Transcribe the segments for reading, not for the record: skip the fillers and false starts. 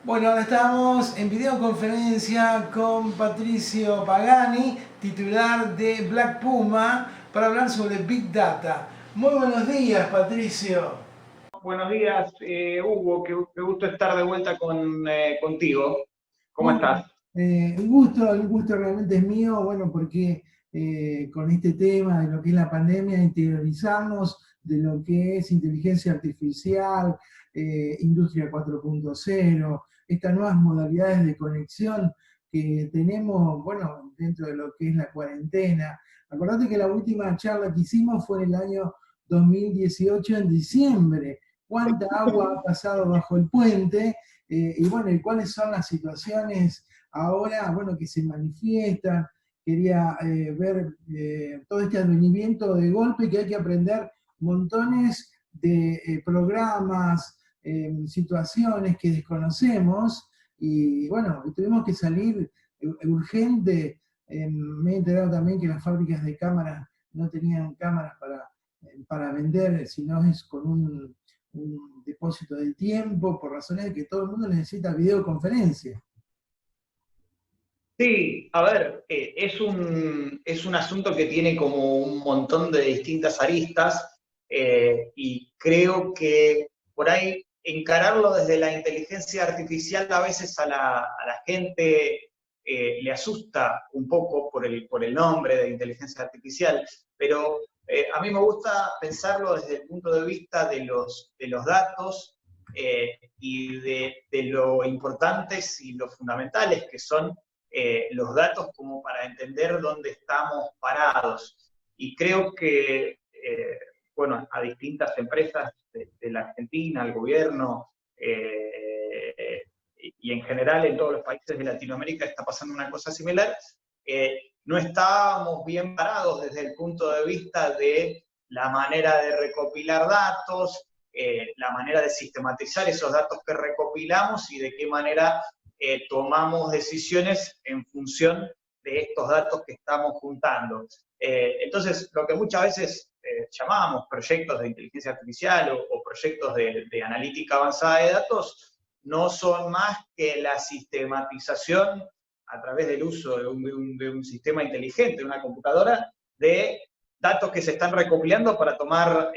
Bueno, ahora estamos en videoconferencia con Patricio Pagani, titular de Black Puma, para hablar sobre Big Data. Muy buenos días, Patricio. Buenos días, Hugo, qué gusto estar de vuelta contigo. ¿Cómo Bueno, estás? el gusto realmente es mío, bueno, porque con este tema de lo que es la pandemia, interiorizarnos de lo que es inteligencia artificial, industria 4.0, estas nuevas modalidades de conexión que tenemos, bueno, dentro de lo que es la cuarentena. Acordate que la última charla que hicimos fue en el año 2018, en diciembre. ¿Cuánta agua ha pasado bajo el puente? Y bueno, ¿y cuáles son las situaciones ahora, bueno, que se manifiestan? Quería ver todo este advenimiento de golpe que hay que aprender montones de programas, situaciones que desconocemos y bueno, tuvimos que salir urgente. Me he enterado también que las fábricas de cámaras no tenían cámaras para vender, sino es con un depósito de tiempo, por razones de que todo el mundo necesita videoconferencia. Sí, a ver, es un asunto que tiene como un montón de distintas aristas y creo que por ahí encararlo desde la inteligencia artificial a veces a la gente le asusta un poco por el nombre de inteligencia artificial, pero a mí me gusta pensarlo desde el punto de vista de los datos y de lo importantes y lo fundamentales que son los datos como para entender dónde estamos parados. Y creo que, bueno, a distintas empresas de la Argentina, al gobierno, y en general en todos los países de Latinoamérica está pasando una cosa similar. No estábamos bien parados desde el punto de vista de la manera de recopilar datos, la manera de sistematizar esos datos que recopilamos y de qué manera tomamos decisiones en función de estos datos que estamos juntando. Entonces, lo que muchas veces llamábamos proyectos de inteligencia artificial o proyectos de analítica avanzada de datos, no son más que la sistematización a través del uso de un sistema inteligente, de una computadora, de datos que se están recopilando para tomar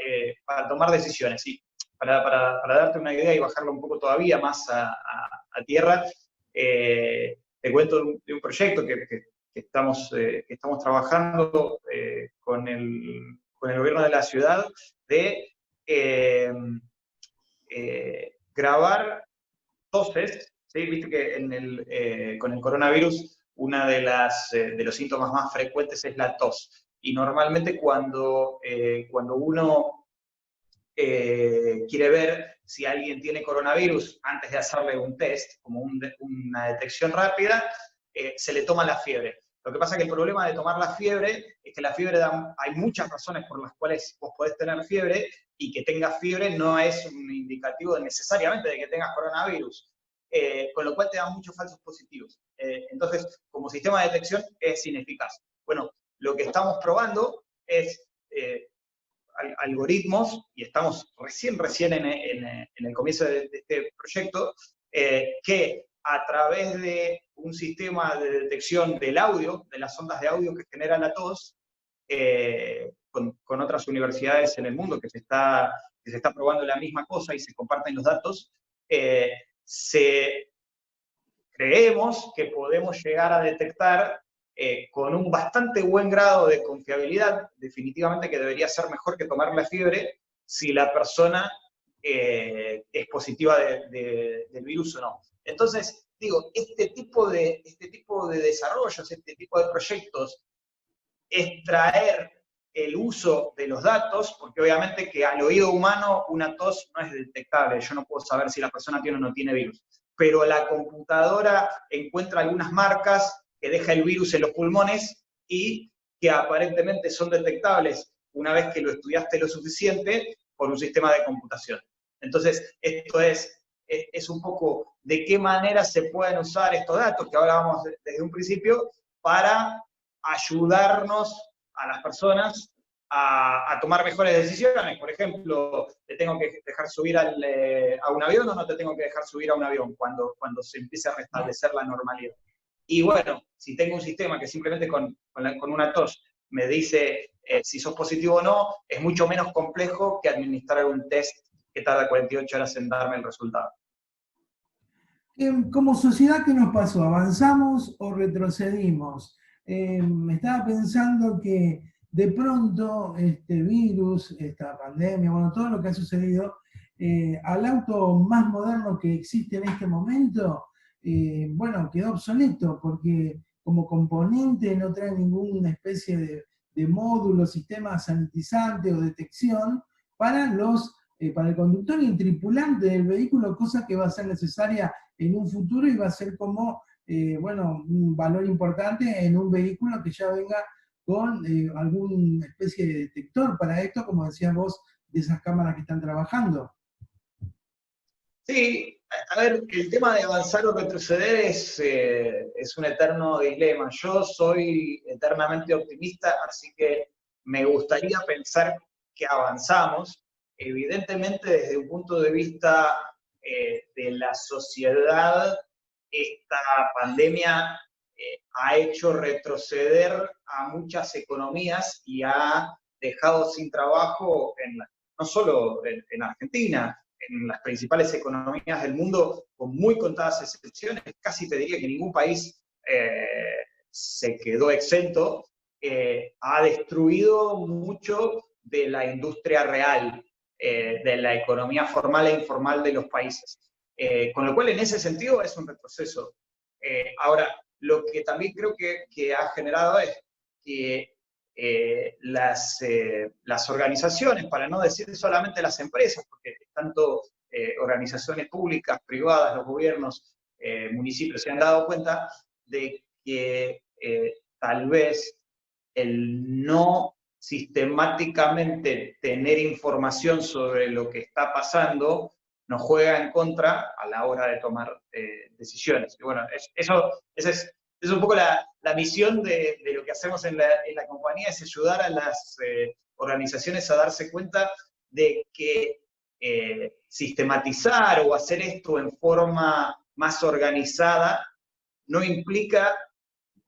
decisiones. ¿Sí? Para darte una idea y bajarlo un poco todavía más a tierra, te cuento de un proyecto que estamos trabajando con el gobierno de la ciudad de eh, grabar toses. ¿Sí? Viste que con el coronavirus uno de los síntomas más frecuentes es la tos. Y normalmente cuando uno quiere ver si alguien tiene coronavirus antes de hacerle un test, como una detección rápida, se le toma la fiebre. Lo que pasa es que el problema de tomar la fiebre es que la fiebre hay muchas razones por las cuales vos podés tener fiebre, y que tengas fiebre no es un indicativo necesariamente de que tengas coronavirus. Con lo cual te dan muchos falsos positivos. Entonces, como sistema de detección es ineficaz. Bueno, lo que estamos probando es algoritmos, y estamos recién en el comienzo de este proyecto, que a través de un sistema de detección del audio, de las ondas de audio que genera la tos, con otras universidades en el mundo que se está probando la misma cosa y se comparten los datos, se creemos que podemos llegar a detectar con un bastante buen grado de confiabilidad, definitivamente que debería ser mejor que tomar la fiebre, si la persona es positiva del virus o no. Entonces, digo, este tipo de desarrollos, este tipo de proyectos, es traer el uso de los datos, porque obviamente que al oído humano una tos no es detectable, yo no puedo saber si la persona tiene o no tiene virus, pero la computadora encuentra algunas marcas que deja el virus en los pulmones y que aparentemente son detectables una vez que lo estudiaste lo suficiente por un sistema de computación. Entonces, esto es un poco de qué manera se pueden usar estos datos, que ahora vamos desde un principio, para ayudarnos a las personas a tomar mejores decisiones. Por ejemplo, ¿te tengo que dejar subir a un avión o no te tengo que dejar subir a un avión cuando se empiece a restablecer la normalidad? Y bueno, si tengo un sistema que simplemente con una tos me dice si sos positivo o no, es mucho menos complejo que administrar un test que tarda 48 horas en darme el resultado. Como sociedad, ¿qué nos pasó? ¿Avanzamos o retrocedimos? Estaba pensando que de pronto este virus, esta pandemia, bueno, todo lo que ha sucedido, al auto más moderno que existe en este momento, bueno, quedó obsoleto porque como componente no trae ninguna especie de módulo, sistema sanitizante o detección para para el conductor y el tripulante del vehículo, cosa que va a ser necesaria en un futuro y va a ser como, bueno, un valor importante en un vehículo que ya venga con alguna especie de detector para esto, como decías vos, de esas cámaras que están trabajando. Sí, a ver, el tema de avanzar o retroceder es un eterno dilema. Yo soy eternamente optimista, así que me gustaría pensar que avanzamos. Evidentemente, desde un punto de vista de la sociedad, esta pandemia ha hecho retroceder a muchas economías y ha dejado sin trabajo, no solo en Argentina, en las principales economías del mundo, con muy contadas excepciones, casi te diría que ningún país se quedó exento, ha destruido mucho de la industria real, de la economía formal e informal de los países. Con lo cual, en ese sentido, es un retroceso. Ahora, lo que también creo que ha generado es que las organizaciones, para no decir solamente las empresas, porque tanto organizaciones públicas, privadas, los gobiernos, municipios, se han dado cuenta de que tal vez el no sistemáticamente tener información sobre lo que está pasando nos juega en contra a la hora de tomar decisiones. Y bueno, esa es un poco la misión de lo que hacemos en la compañía, es ayudar a las organizaciones a darse cuenta de que sistematizar o hacer esto en forma más organizada no implica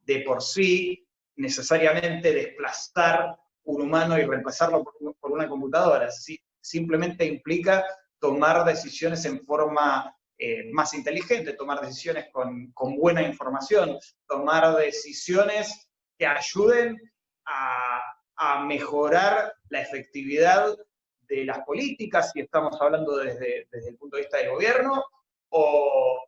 de por sí necesariamente desplazar un humano y reemplazarlo por una computadora. Sí, simplemente implica tomar decisiones en forma más inteligente, tomar decisiones con buena información, tomar decisiones que ayuden a mejorar la efectividad de las políticas, si estamos hablando desde el punto de vista del gobierno, o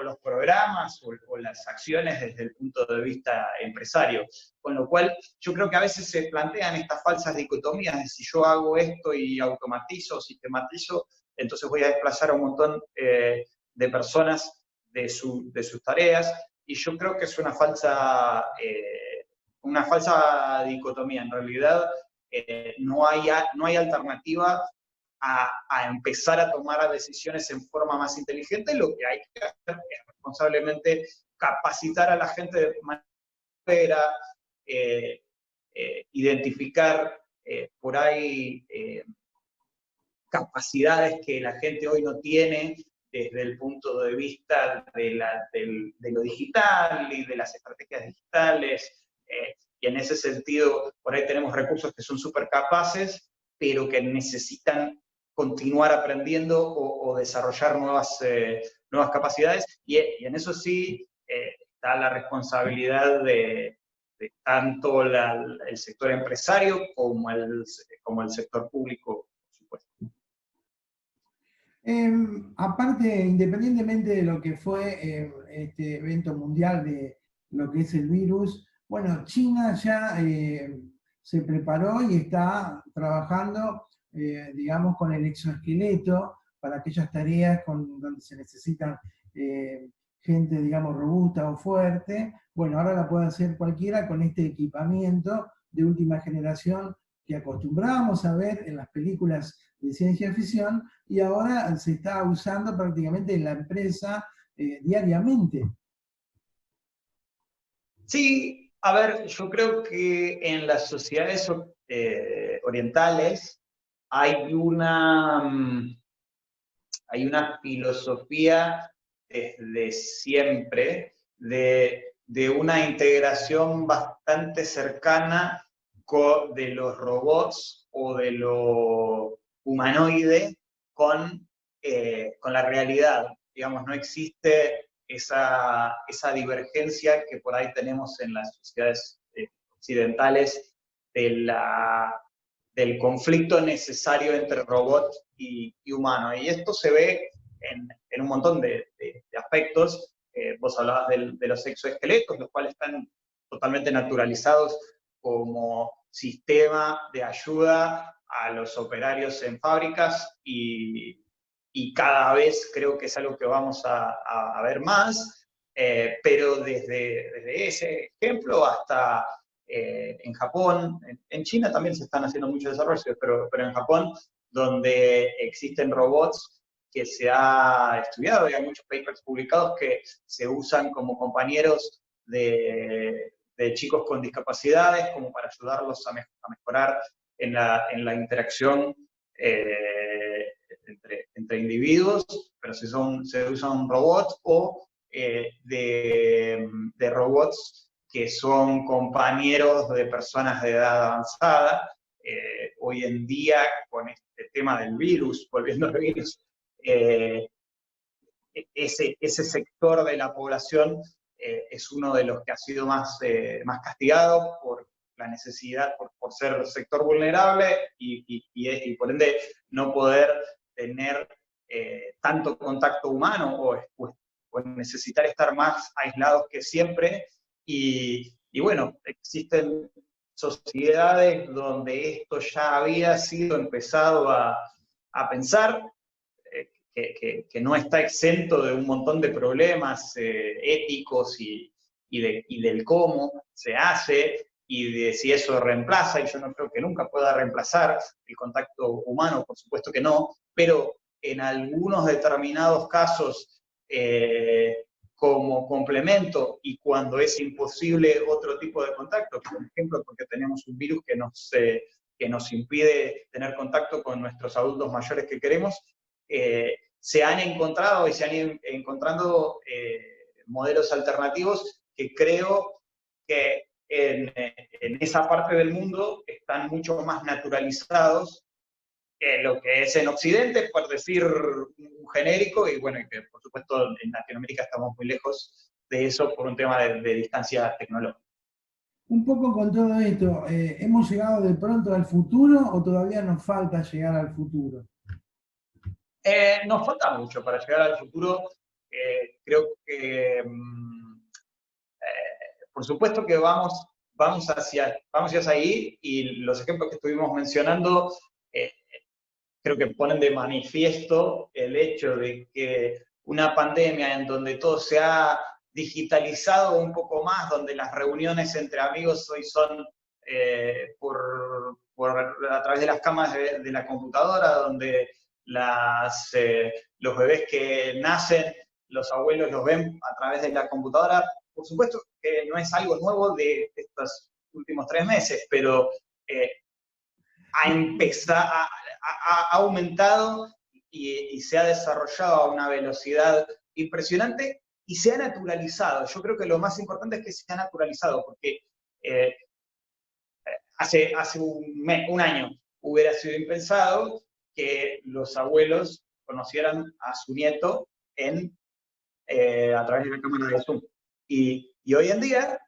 los programas o las acciones desde el punto de vista empresario. Con lo cual, yo creo que a veces se plantean estas falsas dicotomías de si yo hago esto y automatizo o sistematizo, entonces voy a desplazar a un montón de personas de sus tareas, y yo creo que es una falsa dicotomía. En realidad, no hay alternativa a empezar a tomar decisiones en forma más inteligente. Lo que hay que hacer es responsablemente capacitar a la gente de manera, identificar por ahí capacidades que la gente hoy no tiene desde el punto de vista de lo digital y de las estrategias digitales, y en ese sentido, por ahí tenemos recursos que son súper capaces, pero que necesitan continuar aprendiendo o desarrollar nuevas capacidades, y en eso sí está la responsabilidad de tanto el sector empresario como el sector público, por supuesto. Aparte, independientemente de lo que fue este evento mundial de lo que es el virus, bueno, China ya se preparó y está trabajando, digamos, con el exoesqueleto para aquellas tareas donde se necesitan gente, digamos, robusta o fuerte. Bueno, ahora la puede hacer cualquiera con este equipamiento de última generación que acostumbramos a ver en las películas de ciencia ficción, y ahora se está usando prácticamente en la empresa diariamente. Sí, a ver, yo creo que en las sociedades orientales, hay una filosofía desde siempre de una integración bastante cercana de los robots o de lo humanoide con la realidad. Digamos, no existe esa divergencia que por ahí tenemos en las sociedades occidentales del conflicto necesario entre robot y humano. Y esto se ve en un montón de aspectos. Vos hablabas de los exoesqueletos, los cuales están totalmente naturalizados como sistema de ayuda a los operarios en fábricas y cada vez creo que es algo que vamos a ver más, pero desde ese ejemplo hasta en Japón, en China también se están haciendo muchos desarrollos, pero en Japón, donde existen robots que se ha estudiado y hay muchos papers publicados que se usan como compañeros de chicos con discapacidades, como para ayudarlos a mejorar en la interacción entre individuos, pero se usan robots o de robots que son compañeros de personas de edad avanzada. Hoy en día, con este tema del virus, volviendo al virus, ese sector de la población es uno de los que ha sido más castigado por la necesidad, por ser sector vulnerable y por ende no poder tener tanto contacto humano o necesitar estar más aislados que siempre. Y bueno, existen sociedades donde esto ya había sido empezado a pensar, que no está exento de un montón de problemas éticos y del cómo se hace y de si eso reemplaza, y yo no creo que nunca pueda reemplazar el contacto humano, por supuesto que no, pero en algunos determinados casos como complemento y cuando es imposible otro tipo de contacto, por ejemplo porque tenemos un virus que nos impide tener contacto con nuestros adultos mayores que queremos, se han encontrado y se han ido encontrando modelos alternativos que creo que en esa parte del mundo están mucho más naturalizados que lo que es en Occidente, por decir un genérico, y bueno, y que por supuesto en Latinoamérica estamos muy lejos de eso por un tema de distancia tecnológica. Un poco con todo esto, ¿hemos llegado de pronto al futuro o todavía nos falta llegar al futuro? Nos falta mucho para llegar al futuro. Creo que, por supuesto que vamos hacia ahí, y los ejemplos que estuvimos mencionando creo que ponen de manifiesto el hecho de que una pandemia en donde todo se ha digitalizado un poco más, donde las reuniones entre amigos hoy son a través de las cámaras de la computadora, donde los bebés que nacen, los abuelos los ven a través de la computadora. Por supuesto que no es algo nuevo de estos últimos 3 meses, pero ha aumentado y se ha desarrollado a una velocidad impresionante y se ha naturalizado. Yo creo que lo más importante es que se ha naturalizado, porque hace un año hubiera sido impensado que los abuelos conocieran a su nieto a través de la cámara de Zoom. Y hoy en día,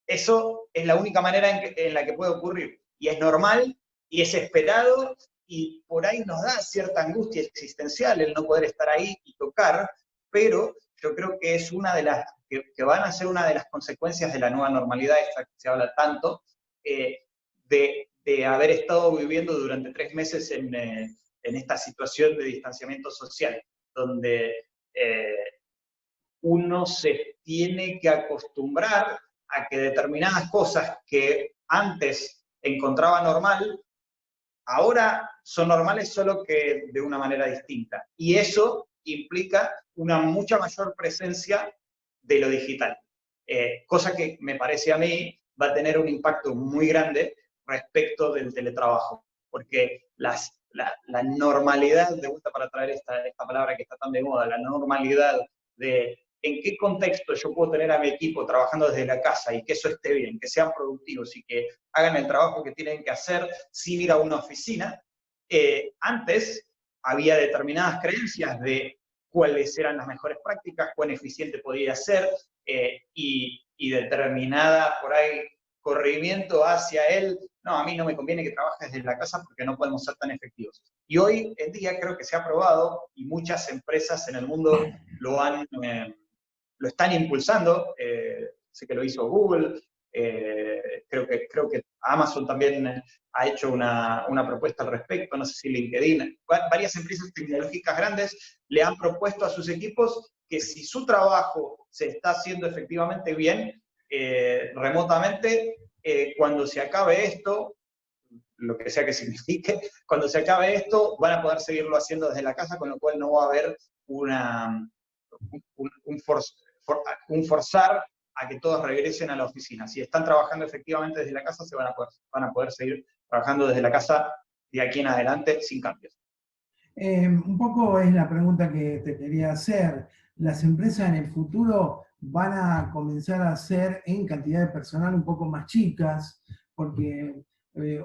eso es la única manera en la que puede ocurrir. Y es normal, y es esperado, y por ahí nos da cierta angustia existencial el no poder estar ahí y tocar, pero yo creo que es una de las, que van a ser una de las consecuencias de la nueva normalidad, esta que se habla tanto, de haber estado viviendo durante 3 meses en esta situación de distanciamiento social, donde uno se tiene que acostumbrar a que determinadas cosas que antes encontraba normal, ahora son normales, solo que de una manera distinta. Y eso implica una mucha mayor presencia de lo digital. Cosa que me parece a mí va a tener un impacto muy grande respecto del teletrabajo, porque la normalidad, de vuelta para traer esta palabra que está tan de moda, la normalidad de en qué contexto yo puedo tener a mi equipo trabajando desde la casa y que eso esté bien, que sean productivos y que hagan el trabajo que tienen que hacer sin ir a una oficina. Antes había determinadas creencias de cuáles eran las mejores prácticas, cuán eficiente podía ser, y determinada por ahí corrimiento hacia él, no, a mí no me conviene que trabajes desde la casa porque no podemos ser tan efectivos. Y hoy en día creo que se ha probado y muchas empresas en el mundo lo están impulsando, sé que lo hizo Google, creo que Amazon también ha hecho una propuesta al respecto, no sé si LinkedIn, varias empresas tecnológicas grandes le han propuesto a sus equipos que si su trabajo se está haciendo efectivamente bien, remotamente, cuando se acabe esto, lo que sea que signifique, cuando se acabe esto, van a poder seguirlo haciendo desde la casa, con lo cual no va a haber un forzar a que todos regresen a la oficina. Si están trabajando efectivamente desde la casa, van a poder seguir trabajando desde la casa de aquí en adelante sin cambios. Un poco es la pregunta que te quería hacer. ¿Las empresas en el futuro van a comenzar a ser en cantidad de personal un poco más chicas? Porque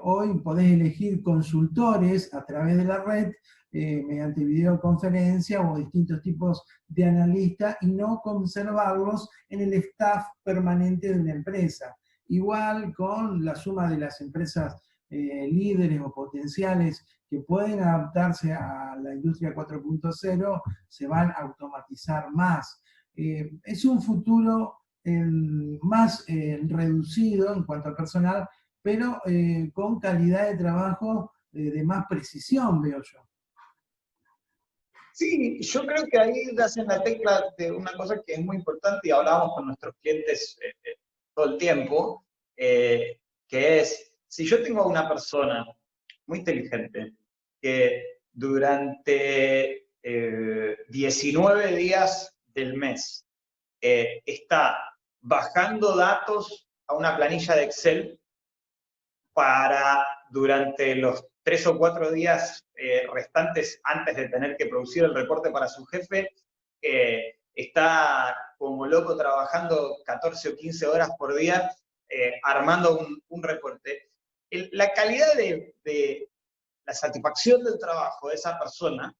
hoy podés elegir consultores a través de la red, mediante videoconferencia o distintos tipos de analistas, y no conservarlos en el staff permanente de una empresa. Igual con la suma de las empresas líderes o potenciales que pueden adaptarse a la industria 4.0, se van a automatizar más. Es un futuro más reducido en cuanto al personal, pero con calidad de trabajo de más precisión, veo yo. Sí, yo creo que ahí das en la tecla de una cosa que es muy importante y hablábamos con nuestros clientes todo el tiempo, que es, si yo tengo a una persona muy inteligente que durante 19 días del mes está bajando datos a una planilla de Excel para durante los 3 o 4 días restantes antes de tener que producir el reporte para su jefe, está como loco trabajando 14 o 15 horas por día armando un reporte. La calidad de la satisfacción del trabajo de esa persona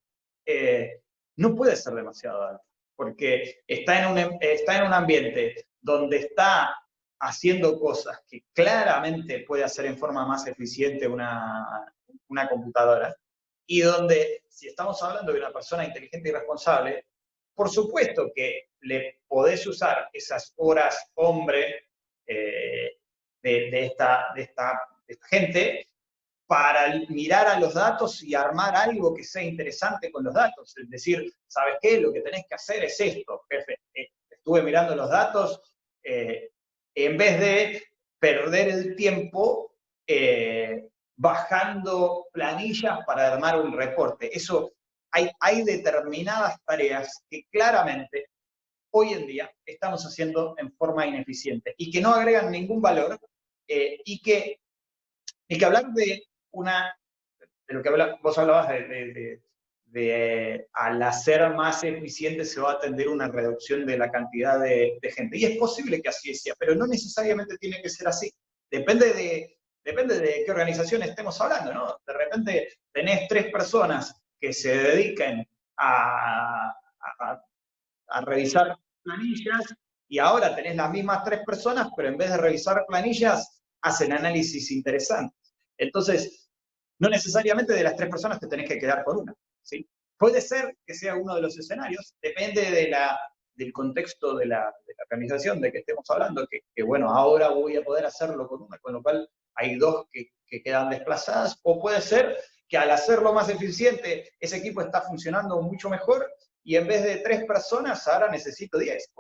no puede ser demasiado alta, porque está en un ambiente donde está haciendo cosas que claramente puede hacer en forma más eficiente una computadora, y donde, si estamos hablando de una persona inteligente y responsable, por supuesto que le podés usar esas horas hombre de esta gente para mirar a los datos y armar algo que sea interesante con los datos. Es decir, ¿sabes qué? Lo que tenés que hacer es esto, jefe. Estuve mirando los datos, en vez de perder el tiempo bajando planillas para armar un reporte. Eso, hay determinadas tareas que claramente hoy en día estamos haciendo en forma ineficiente y que no agregan ningún valor, y que hablar de lo que vos hablabas de al hacer más eficiente se va a atender una reducción de la cantidad de gente. Y es posible que así sea, pero no necesariamente tiene que ser así. Depende de qué organización estemos hablando, ¿no? De repente tenés 3 personas que se dediquen a revisar planillas, y ahora tenés las mismas 3 personas, pero en vez de revisar planillas, hacen análisis interesantes. Entonces, no necesariamente de las 3 personas te tenés que quedar con una, ¿sí? Puede ser que sea uno de los escenarios, depende del contexto de la organización de que estemos hablando, que bueno, ahora voy a poder hacerlo con una, con lo cual hay 2 que quedan desplazadas, o puede ser que al hacerlo más eficiente, ese equipo está funcionando mucho mejor, y en vez de 3 personas, ahora necesito 10,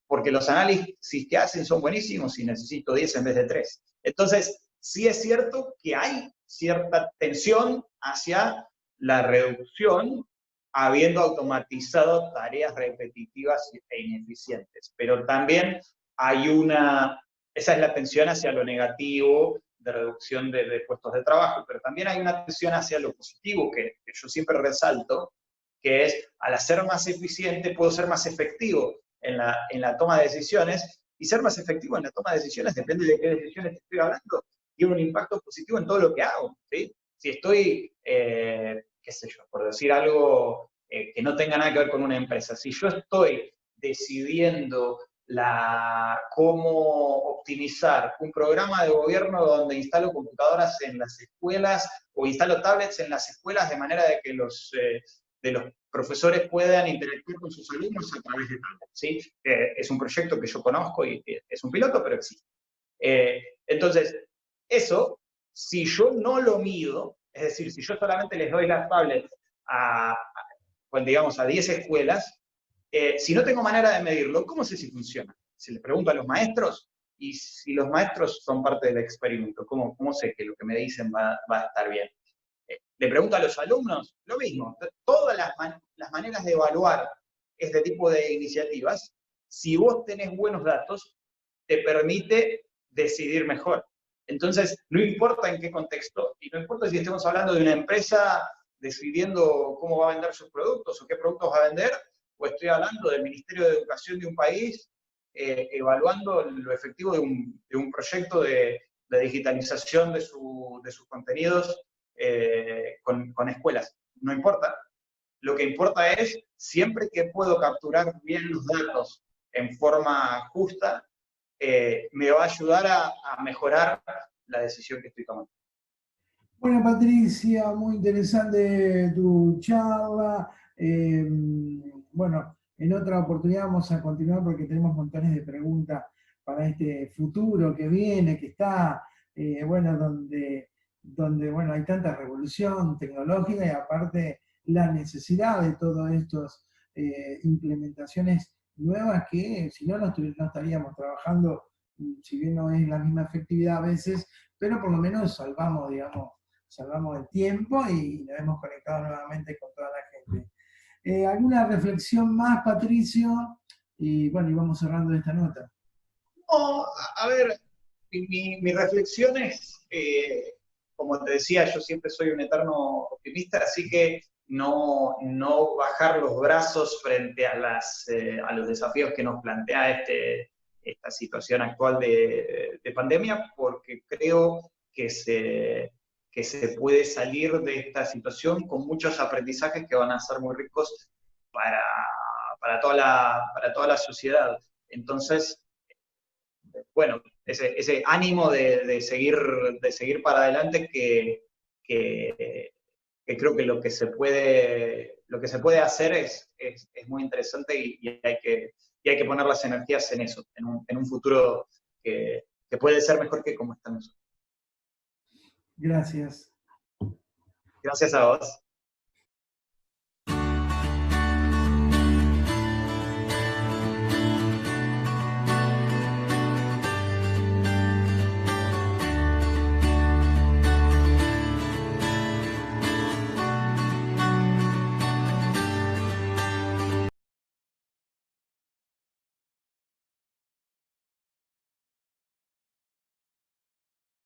porque los análisis que hacen son buenísimos y necesito 10 en vez de 3. Entonces, sí es cierto que hay cierta tensión hacia la reducción, habiendo automatizado tareas repetitivas e ineficientes, pero también hay una esa es la tensión hacia lo negativo de reducción de puestos de trabajo, pero también hay una tensión hacia lo positivo que yo siempre resalto, que es, al ser más eficiente, puedo ser más efectivo en la toma de decisiones, y ser más efectivo en la toma de decisiones, depende de qué decisiones estoy hablando, tiene un impacto positivo en todo lo que hago, ¿sí? Si estoy, qué sé yo, por decir algo que no tenga nada que ver con una empresa, si yo estoy decidiendo cómo optimizar un programa de gobierno donde instalo computadoras en las escuelas o instalo tablets en las escuelas de manera de que los profesores puedan interactuar con sus alumnos a través de tablets, ¿sí? Es un proyecto que yo conozco y es un piloto, pero existe. Entonces, eso, si yo no lo mido, es decir, si yo solamente les doy las tablets pues, digamos, a 10 escuelas, si no tengo manera de medirlo, ¿cómo sé si funciona? Si les pregunto a los maestros, y si los maestros son parte del experimento, ¿cómo sé que lo que me dicen va a estar bien? Le pregunto a los alumnos, lo mismo. Todas las maneras de evaluar este tipo de iniciativas, si vos tenés buenos datos, te permite decidir mejor. Entonces, no importa en qué contexto, y no importa si estemos hablando de una empresa decidiendo cómo va a vender sus productos o qué productos va a vender, o estoy hablando del Ministerio de Educación de un país evaluando lo efectivo de un proyecto de digitalización de sus contenidos con escuelas. No importa. Lo que importa es, siempre que puedo capturar bien los datos en forma justa, me va a ayudar a mejorar la decisión que estoy tomando. Bueno, Patricia, muy interesante tu charla. Bueno, en otra oportunidad vamos a continuar porque tenemos montones de preguntas para este futuro que viene, que está, bueno, donde bueno, hay tanta revolución tecnológica y aparte la necesidad de todas estas implementaciones nuevas que si no, no estaríamos trabajando, si bien no es la misma efectividad a veces, pero por lo menos salvamos, digamos, el tiempo y nos hemos conectado nuevamente con toda la gente. ¿Alguna reflexión más, Patricio? Y bueno, y vamos cerrando esta nota. No, a ver, mi reflexión es, como te decía, yo siempre soy un eterno optimista, así que no bajar los brazos frente a los desafíos que nos plantea esta situación actual de pandemia, porque creo que se puede salir de esta situación con muchos aprendizajes que van a ser muy ricos para toda la sociedad. Entonces, bueno, ese ánimo de seguir para adelante que creo que lo que se puede hacer es muy interesante y hay que poner las energías en eso, en un futuro que puede ser mejor que como estamos. Gracias. Gracias a vos.